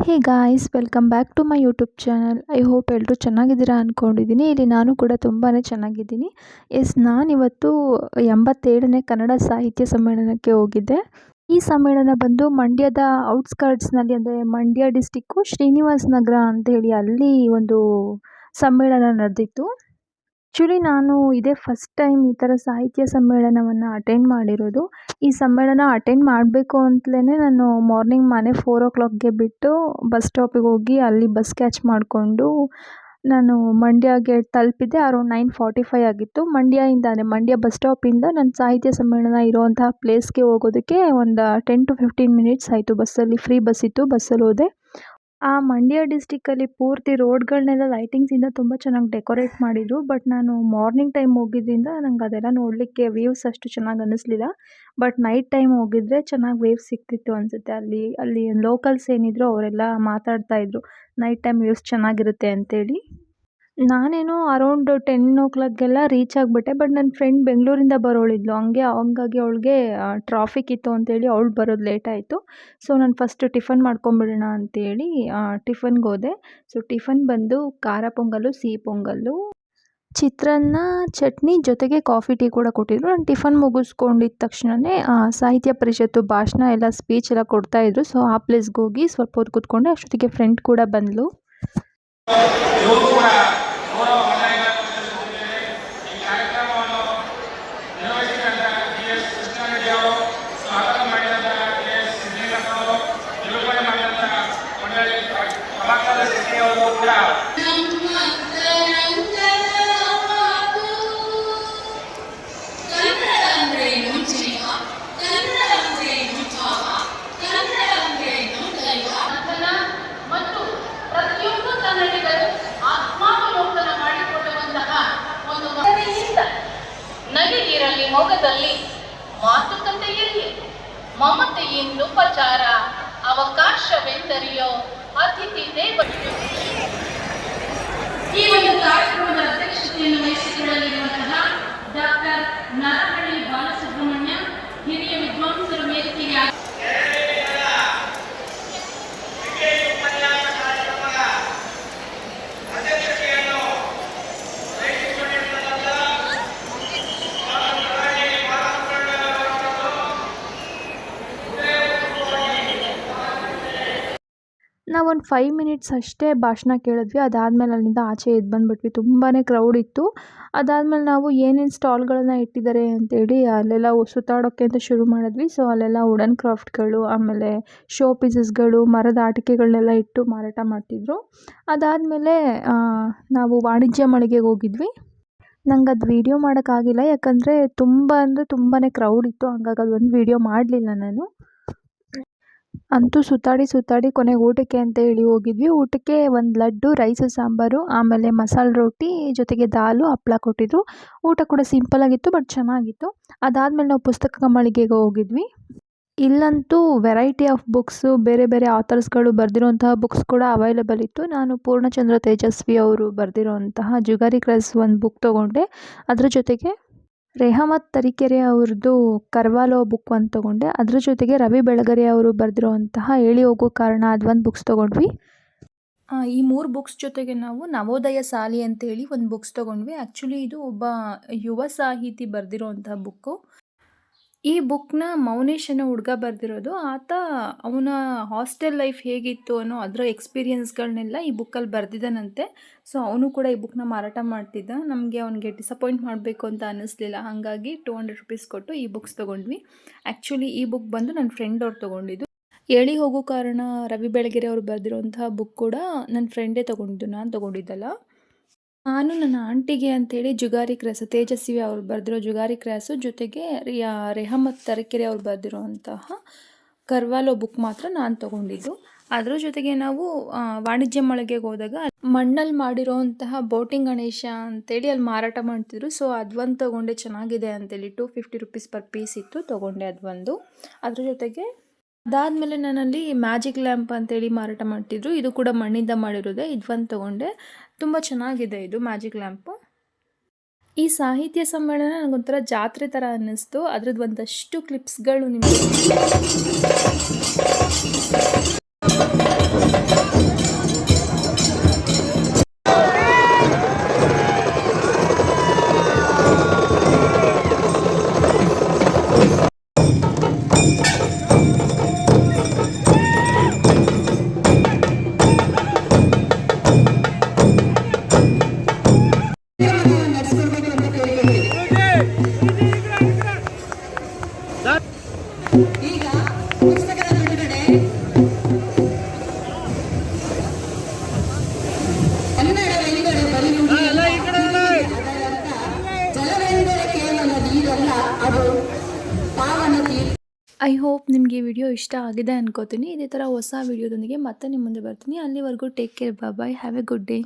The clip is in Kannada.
Hey guys, welcome back to my YouTube channel. I hope ಎಲ್ಲರೂ ಚೆನ್ನಾಗಿದ್ದೀರಾ ಅಂದ್ಕೊಂಡಿದ್ದೀನಿ. ಇಲ್ಲಿ ನಾನು ಕೂಡ ತುಂಬಾ ಚೆನ್ನಾಗಿದ್ದೀನಿ. ನಾನಿವತ್ತು 87ನೇ ಕನ್ನಡ ಸಾಹಿತ್ಯ ಸಮ್ಮೇಳನಕ್ಕೆ ಹೋಗಿದ್ದೆ. ಈ ಸಮ್ಮೇಳನ ಬಂದು ಮಂಡ್ಯದ ಔಟ್ಸ್ಕರ್ಟ್ಸ್ನಲ್ಲಿ, ಅಂದರೆ ಮಂಡ್ಯ ಡಿಸ್ಟಿಕ್ಕು ಶ್ರೀನಿವಾಸ ನಗರ ಅಂತ ಹೇಳಿ ಅಲ್ಲಿ ಒಂದು ಸಮ್ಮೇಳನ ನಡೆದಿತ್ತು. ಆ್ಯಕ್ಚುಲಿ ನಾನು ಇದೇ ಫಸ್ಟ್ ಟೈಮ್ ಈ ಥರ ಸಾಹಿತ್ಯ ಸಮ್ಮೇಳನವನ್ನು ಅಟೆಂಡ್ ಮಾಡಿರೋದು. ಈ ಸಮ್ಮೇಳನ ಅಟೆಂಡ್ ಮಾಡಬೇಕು ಅಂತಲೇ ನಾನು ಮಾರ್ನಿಂಗ್ ಮನೆ 4 o'clockಗೆ ಬಿಟ್ಟು ಬಸ್ ಸ್ಟಾಪಿಗೆ ಹೋಗಿ ಅಲ್ಲಿ ಬಸ್ ಕ್ಯಾಚ್ ಮಾಡಿಕೊಂಡು ನಾನು ಮಂಡ್ಯಗೆ ತಲುಪಿದ್ದೆ. ಅರೌಂಡ್ 9:45 ಆಗಿತ್ತು. ಮಂಡ್ಯ ಬಸ್ ಸ್ಟಾಪಿಂದ ನನ್ನ ಸಾಹಿತ್ಯ ಸಮ್ಮೇಳನ ಇರೋವಂತಹ ಪ್ಲೇಸ್ಗೆ ಹೋಗೋದಕ್ಕೆ ಒಂದು 10 to 15 ಮಿನಿಟ್ಸ್ ಆಯಿತು. ಬಸ್ಸಲ್ಲಿ ಫ್ರೀ ಬಸ್ ಇತ್ತು, ಬಸ್ಸಲ್ಲಿ ಹೋದೆ. ಆ ಮಂಡ್ಯ ಡಿಸ್ಟಿಕ್ಕಲ್ಲಿ ಪೂರ್ತಿ ರೋಡ್ಗಳನ್ನೆಲ್ಲ ಲೈಟಿಂಗ್ಸಿಂದ ತುಂಬ ಚೆನ್ನಾಗಿ ಡೆಕೋರೇಟ್ ಮಾಡಿದರು. ಬಟ್ ನಾನು ಮಾರ್ನಿಂಗ್ ಟೈಮ್ ಹೋಗಿದ್ದರಿಂದ ನಂಗೆ ಅದೆಲ್ಲ ನೋಡಲಿಕ್ಕೆ ವ್ಯೂವ್ಸ್ ಅಷ್ಟು ಚೆನ್ನಾಗಿ ಅನ್ನಿಸ್ಲಿಲ್ಲ. ಬಟ್ ನೈಟ್ ಟೈಮ್ ಹೋಗಿದ್ರೆ ಚೆನ್ನಾಗಿ ವ್ಯೂವ್ಸ್ ಸಿಗ್ತಿತ್ತು ಅನಿಸುತ್ತೆ. ಅಲ್ಲಿ ಲೋಕಲ್ಸ್ ಏನಿದ್ರು ಅವರೆಲ್ಲ ಮಾತಾಡ್ತಾ ಇದ್ರು ನೈಟ್ ಟೈಮ್ ವ್ಯೂವ್ಸ್ ಚೆನ್ನಾಗಿರುತ್ತೆ ಅಂತೇಳಿ. ನಾನೇನೋ ಅರೌಂಡ್ 10 o'clockಗೆಲ್ಲ ರೀಚ್ ಆಗಿಬಿಟ್ಟೆ. ಬಟ್ ನನ್ನ ಫ್ರೆಂಡ್ ಬೆಂಗಳೂರಿಂದ ಬರೋಳಿದ್ಲು. ಹಂಗಾಗಿ ಅವಳಿಗೆ ಟ್ರಾಫಿಕ್ ಇತ್ತು ಅಂತೇಳಿ ಅವಳು ಬರೋದು ಲೇಟ್ ಆಯಿತು. ಸೊ ನಾನು ಫಸ್ಟ್ ಟಿಫನ್ ಮಾಡ್ಕೊಂಬಿಡೋಣ ಅಂತೇಳಿ ಟಿಫನ್ಗೆ ಹೋದೆ. ಸೊ ಟಿಫನ್ ಬಂದು ಖಾರ ಪೊಂಗಲ್ಲು, ಸಿಹಿ ಪೊಂಗಲ್ಲು, ಚಿತ್ರಾನ್ನ, ಚಟ್ನಿ ಜೊತೆಗೆ ಕಾಫಿ ಟೀ ಕೂಡ ಕೊಟ್ಟಿದ್ರು. ನಾನು ಟಿಫನ್ ಮುಗಿಸ್ಕೊಂಡಿದ್ದ ತಕ್ಷಣವೇ ಸಾಹಿತ್ಯ ಪರಿಷತ್ತು ಭಾಷಣ ಎಲ್ಲ ಸ್ಪೀಚ್ ಎಲ್ಲ ಕೊಡ್ತಾಯಿದ್ರು. ಸೊ ಆ ಪ್ಲೇಸ್ಗೆ ಹೋಗಿ ಸ್ವಲ್ಪ ಹೊತ್ತು ಕೂತ್ಕೊಂಡೆ. ಅಷ್ಟೊತ್ತಿಗೆ ಫ್ರೆಂಡ್ ಕೂಡ ಬಂದಳು. ನಗೆಗಿರಲಿ ಮೊಗದಲ್ಲಿ, ಮಾತುಕತೆಯಲ್ಲಿ ಮಮತೆಯಿಂದ ಉಪಚಾರ, ಅವಕಾಶವೆಂದರಿಯೋ ಅತಿಥಿ ದೇವ. ಈ ಒಂದು ಕಾರ್ಯಕ್ರಮದ ಅಧ್ಯಕ್ಷತೆಯನ್ನು ವಹಿಸಿಕೊಳ್ಳಲಿರುವಂತಹ ಡಾಕ್ಟರ್ ನರಹಳ್ಳಿ ಬಾಲಸುಬ್ರಹ್ಮಣ್ಯ, ಹಿರಿಯ ವಿದ್ವಾಂಸರ ವೇದಿಕೆಗೆ ನಾವೊಂದು 5 ಮಿನಿಟ್ಸ್ ಅಷ್ಟೇ ಭಾಷಣ ಕೇಳಿದ್ವಿ. ಅದಾದಮೇಲೆ ಅಲ್ಲಿಂದ ಆಚೆ ಎದ್ದು ಬಂದುಬಿಟ್ವಿ. ತುಂಬಾ ಕ್ರೌಡ್ ಇತ್ತು. ಅದಾದಮೇಲೆ ನಾವು ಏನೇನು ಸ್ಟಾಲ್ಗಳನ್ನು ಇಟ್ಟಿದ್ದಾರೆ ಅಂತೇಳಿ ಅಲ್ಲೆಲ್ಲ ಸುತ್ತಾಡೋಕ್ಕೆ ಅಂತ ಶುರು ಮಾಡಿದ್ವಿ. ಸೊ ಅಲ್ಲೆಲ್ಲ ವುಡನ್ ಕ್ರಾಫ್ಟ್ಗಳು, ಆಮೇಲೆ ಶೋ ಪೀಸಸ್ಗಳು, ಮರದ ಆಟಿಕೆಗಳನ್ನೆಲ್ಲ ಇಟ್ಟು ಮಾರಾಟ ಮಾಡ್ತಿದ್ರು. ಅದಾದಮೇಲೆ ನಾವು ವಾಣಿಜ್ಯ ಮಳಿಗೆಗೆ ಹೋಗಿದ್ವಿ. ನಂಗೆ ಅದು ವೀಡಿಯೋ ಮಾಡೋಕ್ಕಾಗಿಲ್ಲ, ಯಾಕಂದರೆ ತುಂಬಾ ಕ್ರೌಡ್ ಇತ್ತು. ಹಂಗಾಗಿ ಅದೊಂದು ವೀಡಿಯೋ ಮಾಡಲಿಲ್ಲ ನಾನು. ಅಂತೂ ಸುತ್ತಾಡಿ ಕೊನೆಗೆ ಊಟಕ್ಕೆ ಅಂತ ಹೇಳಿ ಹೋಗಿದ್ವಿ. ಊಟಕ್ಕೆ ಒಂದು ಲಡ್ಡು, ರೈಸು, ಸಾಂಬಾರು, ಆಮೇಲೆ ಮಸಾಲೆ ರೋಟಿ ಜೊತೆಗೆ ದಾಲು, ಹಪ್ಳ ಕೊಟ್ಟಿದ್ರು. ಊಟ ಕೂಡ ಸಿಂಪಲ್ಲಾಗಿತ್ತು, ಬಟ್ ಚೆನ್ನಾಗಿತ್ತು. ಅದಾದಮೇಲೆ ನಾವು ಪುಸ್ತಕ ಮಳಿಗೆಗೆ ಹೋಗಿದ್ವಿ. ಇಲ್ಲಂತೂ ವೆರೈಟಿ ಆಫ್ ಬುಕ್ಸು, ಬೇರೆ ಬೇರೆ ಆಥರ್ಸ್ಗಳು ಬರೆದಿರುವಂತಹ ಬುಕ್ಸ್ ಕೂಡ ಅವೈಲೇಬಲ್ ಇತ್ತು. ನಾನು ಪೂರ್ಣಚಂದ್ರ ತೇಜಸ್ವಿ ಅವರು ಬರೆದಿರುವಂತಹ ಜುಗಾರಿ ಕ್ರಾಸ್ ಒಂದು ಬುಕ್ ತೊಗೊಂಡೆ. ಅದ್ರ ಜೊತೆಗೆ ರೆಹಮತ್ ತರೀಕೆರೆ ಅವ್ರದ್ದು ಕರ್ವಾಲೋ ಬುಕ್ ಒಂದು ತೊಗೊಂಡೆ. ಅದ್ರ ಜೊತೆಗೆ ರವಿ ಬೆಳಗೆರೆ ಅವರು ಬರೆದಿರುವಂತಹ ಹೇಳಿ ಹೋಗೋ ಕಾರಣ ಅದೊಂದು ಬುಕ್ಸ್ ತೊಗೊಂಡ್ವಿ. ಈ 3 ಬುಕ್ಸ್ ಜೊತೆಗೆ ನಾವು ನವೋದಯ ಸಾಲಿ ಅಂತೇಳಿ ಒಂದು ಬುಕ್ಸ್ ತೊಗೊಂಡ್ವಿ. ಆ್ಯಕ್ಚುಲಿ ಇದು ಒಬ್ಬ ಯುವ ಸಾಹಿತಿ ಬರೆದಿರೋವಂತಹ ಬುಕ್ಕು. ಈ ಬುಕ್ನ ಮೌನೇಶ್ ಅನ್ನೋ ಹುಡುಗ ಬರೆದಿರೋದು. ಆತ ಅವನ ಹಾಸ್ಟೆಲ್ ಲೈಫ್ ಹೇಗಿತ್ತು ಅನ್ನೋ ಅದರ ಎಕ್ಸ್ಪೀರಿಯನ್ಸ್ಗಳನ್ನೆಲ್ಲ ಈ ಬುಕ್ಕಲ್ಲಿ ಬರೆದಿದ್ದಾನಂತೆ. ಸೊ ಅವನು ಕೂಡ ಈ ಬುಕ್ನ ಮಾರಾಟ ಮಾಡ್ತಿದ್ದ. ನಮಗೆ ಅವನಿಗೆ ಡಿಸಪಾಯಿಂಟ್ ಮಾಡಬೇಕು ಅಂತ ಅನ್ನಿಸ್ಲಿಲ್ಲ. ಹಾಗಾಗಿ 200 rupees ಕೊಟ್ಟು ಈ ಬುಕ್ಸ್ ತೊಗೊಂಡ್ವಿ. ಆ್ಯಕ್ಚುಲಿ ಈ ಬುಕ್ ಬಂದು ನನ್ನ ಫ್ರೆಂಡ್ ಅವ್ರು ತೊಗೊಂಡಿದ್ದು. ಹೇಳಿ ಹೋಗೋ ಕಾರಣ ರವಿ ಬೆಳಗೆರೆ ಅವರು ಬರೆದಿರುವಂತಹ ಬುಕ್ ಕೂಡ ನನ್ನ ಫ್ರೆಂಡೇ ತೊಗೊಂಡಿದ್ದು, ನಾನು ತೊಗೊಂಡಿದ್ದಲ್ಲ. ನಾನು ನನ್ನ ಆಂಟಿಗೆ ಅಂಥೇಳಿ ಜುಗಾರಿ ಕ್ರಾಸು, ತೇಜಸ್ವಿ ಅವ್ರು ಬರೆದಿರೋ ಜುಗಾರಿ ಕ್ರಾಸು ಜೊತೆಗೆ ರೆಹಮತ್ ತರೀಕೆರೆ ಅವ್ರು ಬರೆದಿರುವಂತಹ ಕರ್ವಾಲೋ ಬುಕ್ ಮಾತ್ರ ನಾನು ತೊಗೊಂಡಿದ್ದು. ಅದ್ರ ಜೊತೆಗೆ ನಾವು ವಾಣಿಜ್ಯ ಮಳಿಗೆಗೆ ಹೋದಾಗ ಮಣ್ಣಲ್ಲಿ ಮಾಡಿರೋವಂತಹ ಬೋಟಿಂಗ್ ಗಣೇಶ ಅಂತೇಳಿ ಅಲ್ಲಿ ಮಾರಾಟ ಮಾಡ್ತಿದ್ರು. ಸೊ ಅದೊಂದು ತೊಗೊಂಡೆ, ಚೆನ್ನಾಗಿದೆ ಅಂತೇಳಿ 250 rupees ಪರ್ ಪೀಸ್ ಇತ್ತು, ತೊಗೊಂಡೆ ಅದೊಂದು. ಅದ್ರ ಜೊತೆಗೆ ಅದಾದಮೇಲೆ ನಾನಲ್ಲಿ ಮ್ಯಾಜಿಕ್ ಲ್ಯಾಂಪ್ ಅಂತೇಳಿ ಮಾರಾಟ ಮಾಡ್ತಿದ್ರು. ಇದು ಕೂಡ ಮಣ್ಣಿಂದ ಮಾಡಿರೋದೆ. ಇದೊಂದು ತೊಗೊಂಡೆ. ತುಂಬ ಚೆನ್ನಾಗಿದೆ ಇದು ಮ್ಯಾಜಿಕ್ ಲ್ಯಾಂಪು. ಈ ಸಾಹಿತ್ಯ ಸಮ್ಮೇಳನ ನನಗೊಂಥರ ಜಾತ್ರೆ ಥರ ಅನ್ನಿಸ್ತು. ಅದ್ರದ್ದು ಒಂದಷ್ಟು ಕ್ಲಿಪ್ಸ್ಗಳು ನಿಮಗೆ ನಡೆಸ್ಕೊಡ್ಬೇಕು ಅಂತ ಕೇಳಿಕೊಂಡಿದ್ದೀವಿ. ಈಗ ಪುಸ್ತಕದ ಬಿಡುಗಡೆ ಕನ್ನಡವೆಂದರೆ ಬರೀ ನುಡಿ ಅಲ್ಲ, ಅದರರ್ಥ ಜಲವೆಂದರೆ ಕೇವಲ ನೀರಲ್ಲ, ಅದು ಪಾವನ ತೀರ್ಥ. ಐ ಹೋಪ್ ನಿಮಗೆ ಈ ವಿಡಿಯೋ ಇಷ್ಟ ಆಗಿದೆ ಅನ್ಕೋತೀನಿ. ಇದೇ ಥರ ಹೊಸ ವಿಡಿಯೋದೊಂದಿಗೆ ಮತ್ತೆ ನಿಮ್ಮ ಮುಂದೆ ಬರ್ತೀನಿ. ಅಲ್ಲಿವರೆಗೂ take care, bye, have a good day.